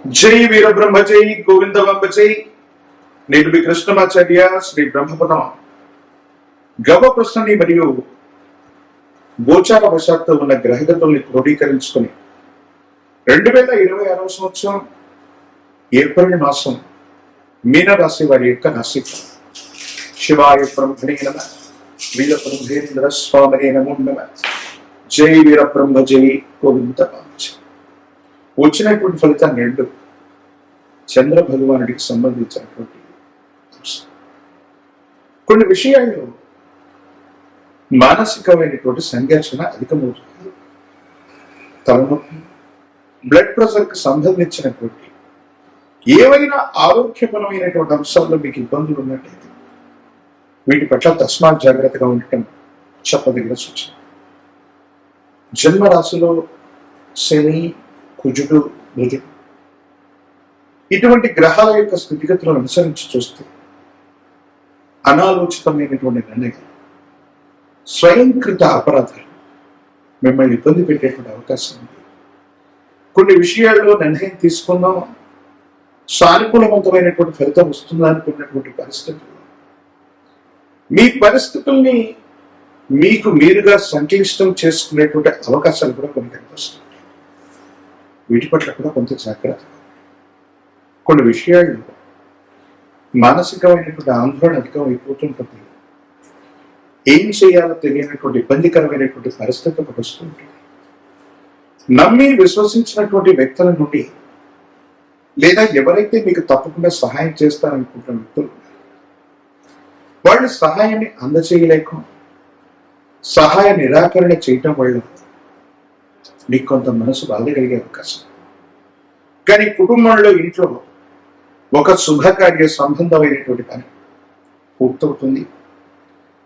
జై వీరబ్రహ్మ జై గోవిందవంబ జై. నేను మీ కృష్ణమాచార్య శ్రీ బ్రహ్మపదం గవ ప్రశ్నని మరియు గోచార వశాత్తు ఉన్న గ్రహగతుల్ని క్రోడీకరించుకుని 2026 సంవత్సరం ఏప్రిల్ మాసం మీనరాశి వారి యొక్క రాశి శివాయ బ్రహ్మణే నమ వీరబ్రహ్మేంద్ర స్వామినే నమో నమ. జై వీరబ్రహ్మ జై గోవిందవంబ. వచ్చినటువంటి ఫలితాన్ని రెండు చంద్ర భగవానుడికి సంబంధించినటువంటి కొన్ని విషయాల్లో మానసికమైనటువంటి సంఘర్షణ అధికమవుతుంది. తలనొప్పి, బ్లడ్ ప్రెషర్ కి సంబంధించినటువంటి ఏవైనా ఆరోగ్యపరమైనటువంటి అంశాల్లో మీకు ఇబ్బందులు ఉన్నట్టయితే వీటి పట్ల తస్మాత్ జాగ్రత్తగా ఉండటం చెప్పదగిన సూచన. జన్మరాశిలో శని, కుజుడు, బుధుడు ఇటువంటి గ్రహాల యొక్క స్థితిగతులను అనుసరించి చూస్తే అనాలోచితమైనటువంటి నిర్ణయం, స్వయంకృత అపరాధాలు మిమ్మల్ని ఇబ్బంది పెట్టేటువంటి అవకాశం ఉంది. కొన్ని విషయాల్లో నిర్ణయం తీసుకుందాం, సానుకూలవంతమైనటువంటి ఫలితం వస్తుందా అనుకున్నటువంటి పరిస్థితుల్లో మీ పరిస్థితుల్ని మీకు మీరుగా సంక్లిష్టం చేసుకునేటువంటి అవకాశాలు కూడా కొన్ని కనిపిస్తాయి. వీటి పట్ల కూడా కొంత జాగ్రత్త. కొన్ని విషయాల్లో మానసికమైనటువంటి ఆందోళన అధికం అయిపోతుంటుంది. ఏం చేయాలో తెలియనటువంటి ఇబ్బందికరమైనటువంటి పరిస్థితి ఒకటి వస్తుంటుంది. నమ్మి విశ్వసించినటువంటి వ్యక్తుల నుండి లేదా ఎవరైతే మీకు తప్పకుండా సహాయం చేస్తారనుకుంటున్న వ్యక్తులు వాళ్ళు సహాయాన్ని అందచేయలేక సహాయ నిరాకరణ చేయటం వల్ల మీకు కొంత మనసు బాధగలిగే అవకాశం. కానీ కుటుంబంలో ఇంట్లో ఒక శుభకార్య సంబంధమైనటువంటి పని పూర్తవుతుంది.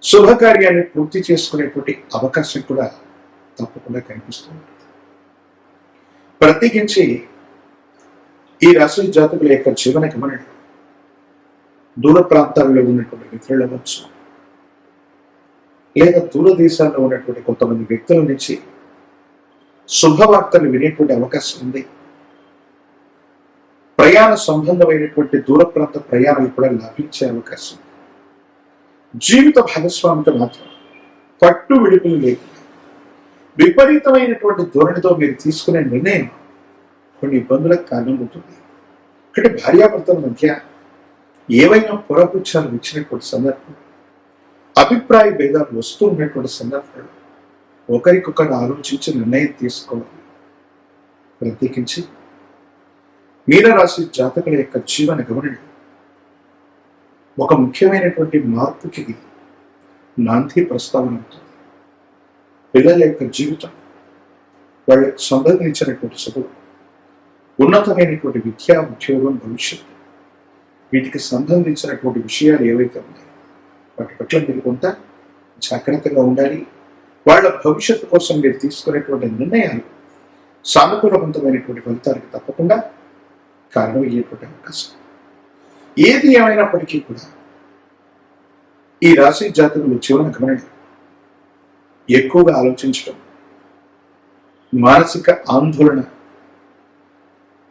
శుభకార్యాన్ని పూర్తి చేసుకునేటువంటి అవకాశం కూడా తప్పకుండా కనిపిస్తూ ఉంటుంది. ప్రత్యేకించి ఈ రాశి జాతకుల యొక్క జీవన గమనంలో దూర ప్రాంతాల్లో ఉన్నటువంటి మిత్రులు అవ్వచ్చు, లేదా దూరదేశాల్లో ఉన్నటువంటి కొంతమంది వ్యక్తుల నుంచి శుభవార్తలు వినేటువంటి అవకాశం ఉంది. ప్రయాణ సంబంధమైనటువంటి దూర ప్రాంత ప్రయాణాలు కూడా లాభించే అవకాశం. జీవిత భాగస్వామితో మాత్రం పట్టు విడుపులు లేకుండా విపరీతమైనటువంటి ధోరణితో మీరు తీసుకునే నిర్ణయం కొన్ని ఇబ్బందులకు కారణమవుతుంది. అంటే భార్యాభర్తల మధ్య ఏవైనా పొరపుచ్చాలు ఇచ్చినటువంటి సందర్భం, అభిప్రాయ భేదాలు వస్తూ ఉన్నటువంటి సందర్భంలో ఒకరికొకరు ఆలోచించి నిర్ణయం తీసుకోవాలి. ప్రత్యేకించి మీనరాశి జాతకుల యొక్క జీవన గమనంలో ఒక ముఖ్యమైనటువంటి మార్పుకి నాంది ప్రస్తావన అవుతుంది. పిల్లల యొక్క జీవితం, వాళ్ళకు సంబంధించినటువంటి చదువు, ఉన్నతమైనటువంటి విద్యా, ఉద్యోగం, భవిష్యత్తు వీటికి సంబంధించినటువంటి విషయాలు ఏవైతే ఉన్నాయో వాటి పట్ల మీరు కొంత జాగ్రత్తగా ఉండాలి. వాళ్ళ భవిష్యత్తు కోసం మీరు తీసుకునేటువంటి నిర్ణయాలు సానుకూలవంతమైనటువంటి ఫలితానికి తప్పకుండా కారణమయ్యేటువంటి అవకాశం. ఏది ఏమైనప్పటికీ కూడా ఈ రాశి జాతకులు జీవన గమనం ఎక్కువగా ఆలోచించడం, మానసిక ఆందోళన,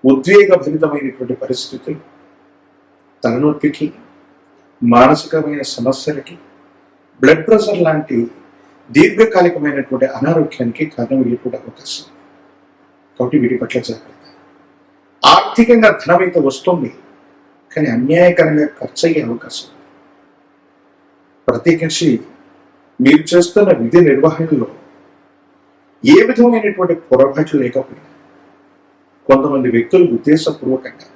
ఉద్వేగభరితమైనటువంటి పరిస్థితులు, తలనొప్పికి, మానసికమైన సమస్యలకి, బ్లడ్ ప్రెషర్ లాంటి దీర్ఘకాలికమైనటువంటి అనారోగ్యానికి కారణమయ్యేటువంటి అవకాశం. కాబట్టి వీటి పట్ల జాగ్రత్త. ఆర్థికంగా ధనమైతే వస్తుంది, కానీ అన్యాయకరంగా ఖర్చు అయ్యే అవకాశం. ప్రత్యేకించి మీరు చేస్తున్న విధి నిర్వహణలో ఏ విధమైనటువంటి పొరపాట్లు లేకపోయినా కొంతమంది వ్యక్తులు ఉద్దేశపూర్వకంగా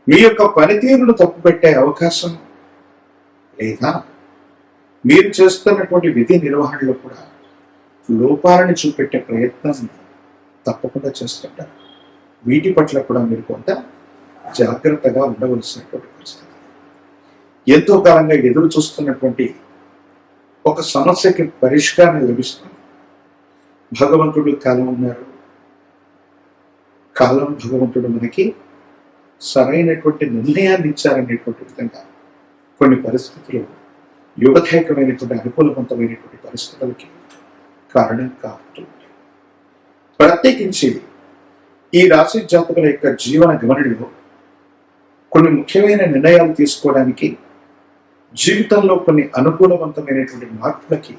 మీ యొక్క పనితీరును తప్పుపెట్టే అవకాశం, లేదా మీరు చేస్తున్నటువంటి విధి నిర్వహణలో కూడా లోపాలను చూపెట్టే ప్రయత్నం తప్పకుండా చేస్తుంటారు. వీటి పట్ల కూడా మీరు కొంత జాగ్రత్తగా ఉండవలసినటువంటి పరిస్థితి. ఎంతో కాలంగా ఎదురు చూస్తున్నటువంటి ఒక సమస్యకి పరిష్కారం లభిస్తుంది. భగవంతుడు కాలం ఉన్నారు, కాలం భగవంతుడు మనకి సరైనటువంటి నిర్ణయాన్ని ఇచ్చారనేటువంటి విధంగా కొన్ని పరిస్థితులు యుగదాయకమైనటువంటి అనుకూలవంతమైనటువంటి పరిస్థితులకి కారణం కావచ్చు. ప్రత్యేకించి ఈ రాశి జాతకుల యొక్క జీవన గమనంలో కొన్ని ముఖ్యమైన నిర్ణయాలు తీసుకోవడానికి, జీవితంలో కొన్ని అనుకూలవంతమైనటువంటి మార్పులకి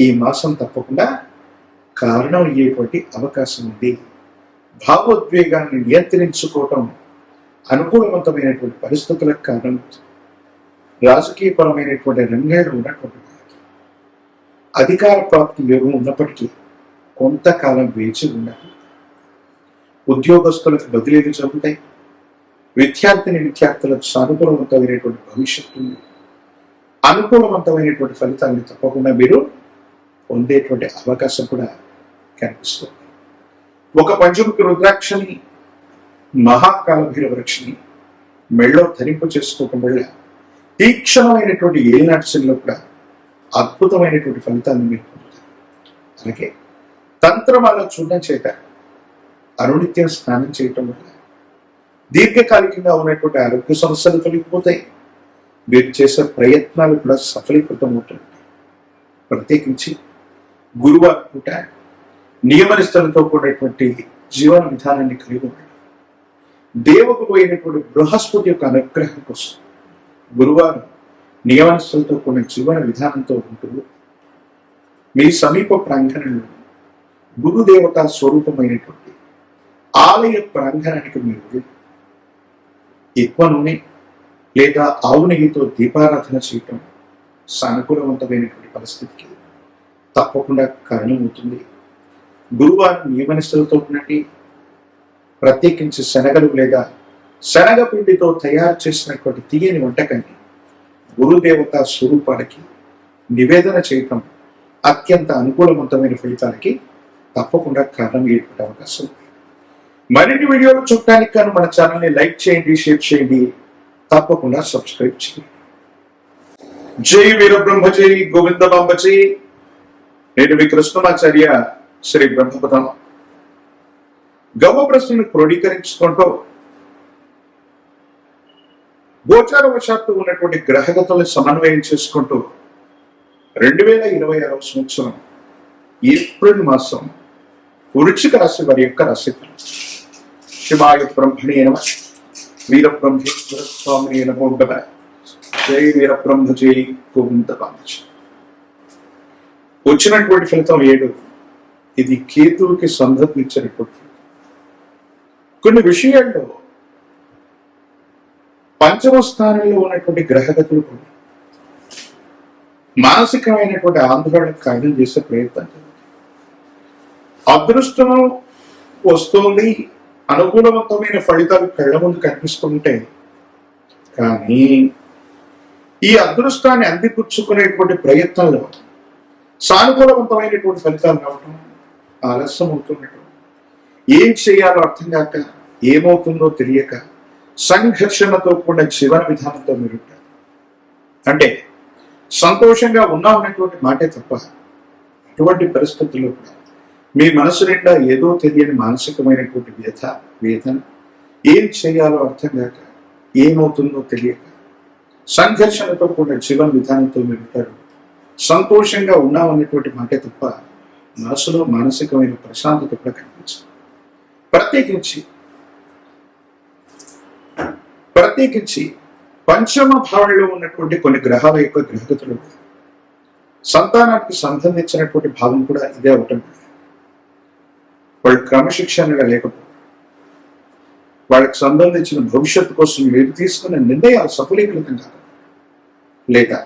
ఈ మాసం తప్పకుండా కారణం అయ్యేటువంటి అవకాశం ఉంది. భావోద్వేగాన్ని నియంత్రించుకోవటం అనుకూలవంతమైనటువంటి పరిస్థితులకు కారణం. రాజకీయపరమైనటువంటి రంగాలు ఉన్నటువంటి అధికార ప్రాప్తి యోగం ఉన్నప్పటికీ కొంతకాలం వేచి ఉండాలి. ఉద్యోగస్తులకు బదిలీలు జరుగుతాయి. విద్యార్థులకు సానుకూలవంతమైనటువంటి భవిష్యత్తు ఉంది. అనుకూలవంతమైనటువంటి ఫలితాన్ని తప్పకుండా మీరు పొందేటువంటి అవకాశం కూడా కనిపిస్తుంది. ఒక పంచముఖి రుద్రాక్షని, మహాకాల భైరవ వృక్షని మెళ్ళో ధరింపు చేసుకోవటం వల్ల తీక్షణమైనటువంటి ఏలినాటి శనిలో కూడా అద్భుతమైనటువంటి ఫలితాన్ని మీరు పొందుతారు. అలాగే తంత్రమాల చూడడం చేత అనునిత్యం స్నానం చేయటం వల్ల దీర్ఘకాలికంగా ఉన్నటువంటి ఆరోగ్య సమస్యలు తొలగిపోతాయి. మీరు చేసే ప్రయత్నాలు కూడా సఫలీకృతం అవుతుంది. ప్రత్యేకించి గురువారం పూట నియమనిష్టలతో కూడినటువంటి జీవన విధానాన్ని కలిగి ఉండండి. దేవగురు అయినటువంటి బృహస్పతి యొక్క అనుగ్రహం కోసం గురువారం నియమనిష్టలతో కూడిన జీవన విధానంతో ఉంటూ మీ సమీప ప్రాంగణంలో గురుదేవత స్వరూపమైనటువంటి ఆలయ ప్రాంగణానికి మీరు వెళ్ళి ఎక్కువ నూనె లేదా ఆవు నెయ్యితో దీపారాధన చేయటం సానుకూలవంతమైనటువంటి పరిస్థితికి తప్పకుండా కారణమవుతుంది. గురువారం నియమనిష్టలతో ఉన్నట్టు ప్రత్యేకించి శనగలు లేదా శనగపిండితో తయారు చేసినటువంటి తీయని వంటకాన్ని గురుదేవత స్వరూపానికి నివేదన చేయటం అత్యంత అనుకూలవంతమైన ఫలితాలకి తప్పకుండా కారణమయ్యేటువంటి అవకాశం ఉంది. మరిన్ని వీడియోలు చూడటానికి కానీ మన ఛానల్ని లైక్ చేయండి, షేర్ చేయండి, తప్పకుండా సబ్స్క్రైబ్ చేయండి. జై వీరబ్రహ్మ, జై గోవిందమాంబ జై. నేను మీ కృష్ణమాచార్య శ్రీ బ్రహ్మపదం. గవ ప్రశ్నను క్రోడీకరించుకుంటూ గోచారవశాత్తు ఉన్నటువంటి గ్రహగతుల్ని సమన్వయం చేసుకుంటూ 2026 సంవత్సరం ఏప్రిల్ మాసం వృశ్చిక రాశి వారి యొక్క రాశి శివాయ బ్రహ్మణే నమః, వీరబ్రహ్మేశ్వర స్వామినే నమో నమః. జై వీరబ్రహ్మ, జై గోవిందమాంబ. వచ్చినటువంటి ఫలితం 7. ఇది కేతువుకి సంబంధించినటువంటి కొన్ని విషయాల్లో పంచమ స్థానంలో ఉన్నటువంటి గ్రహగతులు కూడా మానసికమైనటువంటి ఆందోళనకు కారణం చేసే ప్రయత్నం జరుగుతుంది. అదృష్టం వస్తుంది, అనుకూలవంతమైన ఫలితాలు కళ్ళ ముందు కనిపిస్తుంటే కానీ ఈ అదృష్టాన్ని అందిపుచ్చుకునేటువంటి ప్రయత్నంలో సానుకూలవంతమైనటువంటి ఫలితాలు రావటం ఆలస్యం అవుతున్నట్టు, ఏం చేయాలో అర్థం కాక, ఏమవుతుందో తెలియక సంఘర్షణతో కూడిన జీవన విధానంతో మీరు ఉంటారు. అంటే సంతోషంగా ఉన్నామనేటువంటి మాటే తప్ప అటువంటి పరిస్థితుల్లో కూడా మీ మనసు నిండా ఏదో తెలియని మానసికమైనటువంటి వేదన, ఏం చేయాలో అర్థం కాక, ఏమవుతుందో తెలియక సంఘర్షణతో కూడిన జీవన విధానంతో మీరు ఉంటారు. సంతోషంగా ఉన్నామనేటువంటి మాటే తప్ప మనసులో మానసికమైన ప్రశాంతత కూడా కనిపించదు. ప్రత్యేకించి పంచమ భావంలో ఉన్నటువంటి కొన్ని గ్రహాల యొక్క గ్రహగతులు సంతానానికి సంబంధించినటువంటి భావం కూడా ఇదే అవటం. వాళ్ళు క్రమశిక్షణగా లేకపోతే వాళ్ళకి సంబంధించిన భవిష్యత్తు కోసం మీరు తీసుకున్న నిర్ణయాలు సఫలీకృతం కాదు, లేదా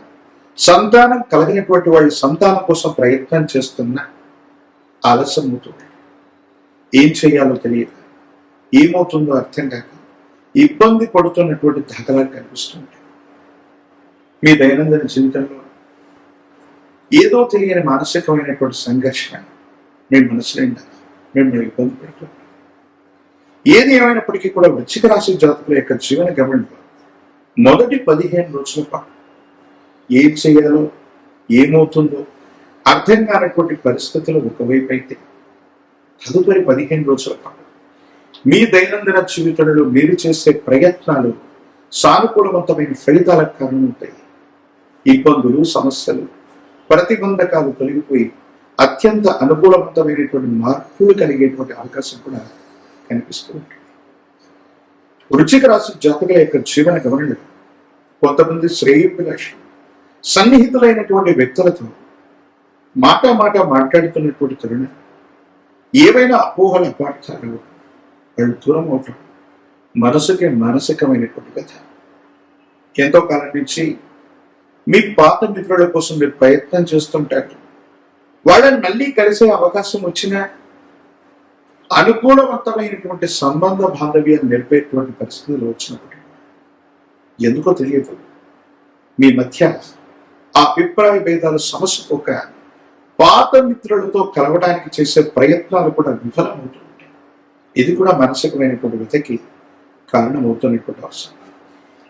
సంతానం కలిగినటువంటి వాళ్ళు సంతానం కోసం ప్రయత్నం చేస్తున్న ఆలస్యం అవుతుంది. ఏం చేయాలో తెలియక, ఏమవుతుందో అర్థం కాక ఇబ్బంది పడుతున్నటువంటి దాఖలాలు కనిపిస్తుంటాయి. మీ దైనందిన జీవితంలో ఏదో తెలియని మానసికమైనటువంటి సంఘర్షణ మీ మనసులో మిమ్మల్ని ఇబ్బంది పెడుతుంది. ఏది ఏమైనప్పటికీ కూడా వృశ్చిక రాశి జాతకుల యొక్క జీవన గమనంలో మొదటి 15 రోజుల పాటు ఏం చేయాలో, ఏమవుతుందో అర్థం కానటువంటి పరిస్థితులు ఒకవైపు అయితే, తదుపరి 15 రోజుల పాటు మీ దైనందిన జీవితంలో మీరు చేసే ప్రయత్నాలు సానుకూలవంతమైన ఫలితాలకు కారణమవుతాయి. ఇబ్బందులు, సమస్యలు, ప్రతిబంధకాలు తొలగిపోయి అత్యంత అనుకూలవంతమైనటువంటి మార్పులు కలిగేటువంటి అవకాశం కూడా కనిపిస్తూ ఉంటుంది. వృశ్చిక రాశి జాతకుల యొక్క జీవన గమనంలో కొంతమంది శ్రేయోభిలాషులు సన్నిహితులైనటువంటి వ్యక్తులతో మాట మాట్లాడుతున్నటువంటి తరుణం ఏవైనా అపోహల అపార్థాలు వాళ్ళు దూరం అవటం మనసుకి మానసికమైనటువంటి కథ. ఎంతో కాలం నుంచి మీ పాత మిత్రుల కోసం మీరు ప్రయత్నం చేస్తుంటారు. వాళ్ళని మళ్ళీ కలిసే అవకాశం వచ్చినా అనుకూలవంతమైనటువంటి సంబంధ బాంధవ్యాన్ని నిలిపేటువంటి పరిస్థితులు వచ్చినప్పుడు ఎందుకో తెలియదు మీ మధ్య ఆ అభిప్రాయ భేదాలు సమస్యపోక పాత మిత్రులతో కలవడానికి చేసే ప్రయత్నాలు కూడా విఫలమవుతుంటాయి. ఇది కూడా మానసికమైనటువంటి వ్యతకి కారణమవుతున్నటువంటి అవసరం.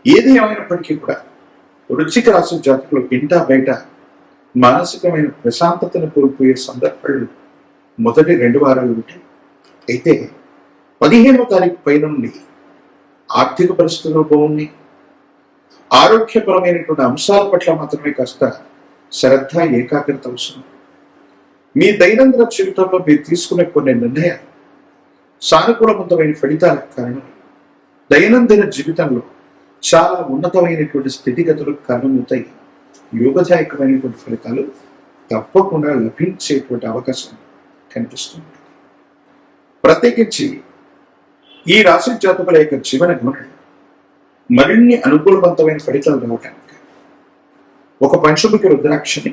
ఏది ఏమైనప్పటికీ కూడా వృశ్చిక రాశి జాతకులు ఇంటా బయట మానసికమైన ప్రశాంతతను కోల్పోయే సందర్భాలు మొదటి 2 వారాలు ఉంటాయి. అయితే 15వ తారీఖు పైన నుండి ఆర్థిక పరిస్థితులు బాగున్నాయి. ఆరోగ్యపరమైనటువంటి అంశాల పట్ల మాత్రమే కాస్త శ్రద్ధ ఏకాగ్రత అవసరం. మీ దైనందిన జీవితంలో మీరు తీసుకునే కొన్ని నిర్ణయాలు సానుకూలవంతమైన ఫలితాలకు కారణం దైనందిన జీవితంలో చాలా ఉన్నతమైనటువంటి స్థితిగతులకు కారణమవుతాయి. యోగదాయకమైనటువంటి ఫలితాలు తప్పకుండా లభించేటువంటి అవకాశం కనిపిస్తుంది. ప్రత్యేకించి ఈ రాశి జాతకుల యొక్క జీవన గమనం మరిన్ని అనుకూలవంతమైన ఫలితాలు రావటానికి ఒక పంచముఖి రుద్రాక్షని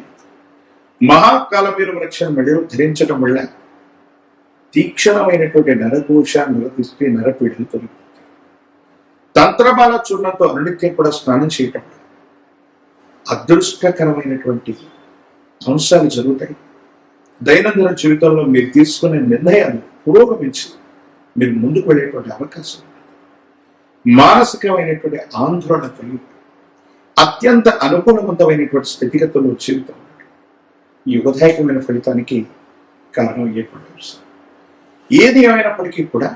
మహాకాలమేరు వృక్షం మెడలో ధరించడం వల్ల తీక్షణమైనటువంటి నరఘోష నరదిష్టి నరపీడలు తొలగిపోతాయి. తంత్రమాల చూర్ణంతో అనునిత్యం కూడా స్నానం చేయటం అదృష్టకరమైనటువంటి అంశాలు జరుగుతాయి. దైనందిన జీవితంలో మీరు తీసుకునే నిర్ణయాలు పురోగమించి మీరు ముందుకు వెళ్ళేటువంటి అవకాశం. మానసికమైనటువంటి ఆందోళన కలిగి అత్యంత అనుకూలవంతమైనటువంటి స్థితిగతుల్లో జీవితం ఈ యుగదాయకమైన ఫలితానికి కారణం అయ్యేటువంటి. ఏది ఏమైనప్పటికీ కూడా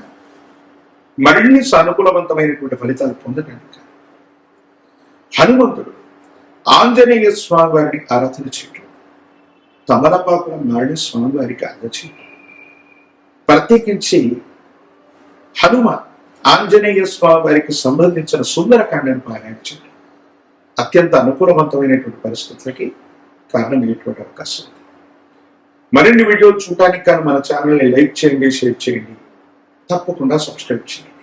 మరిన్ని సానుకూలవంతమైనటువంటి ఫలితాలు పొందడానికి హనుమంతుడు ఆంజనేయ స్వామి వారిని ఆరాధన చేయటం, తమలపాకుల మాడిని స్వామివారికి అందచేయటం, ప్రత్యేకించి హనుమ ఆంజనేయ స్వామి వారికి సంబంధించిన సుందరకాండను పారాయణ చేయడం అత్యంత అనుకూలవంతమైనటువంటి పరిస్థితులకి కారణమయ్యేటువంటి అవకాశం ఉంది. మరిన్ని వీడియోలు చూడటానికి కానీ మన ఛానల్ని లైక్ చేయండి, షేర్ చేయండి, తప్పకుండా సబ్స్క్రైబ్ చేయండి.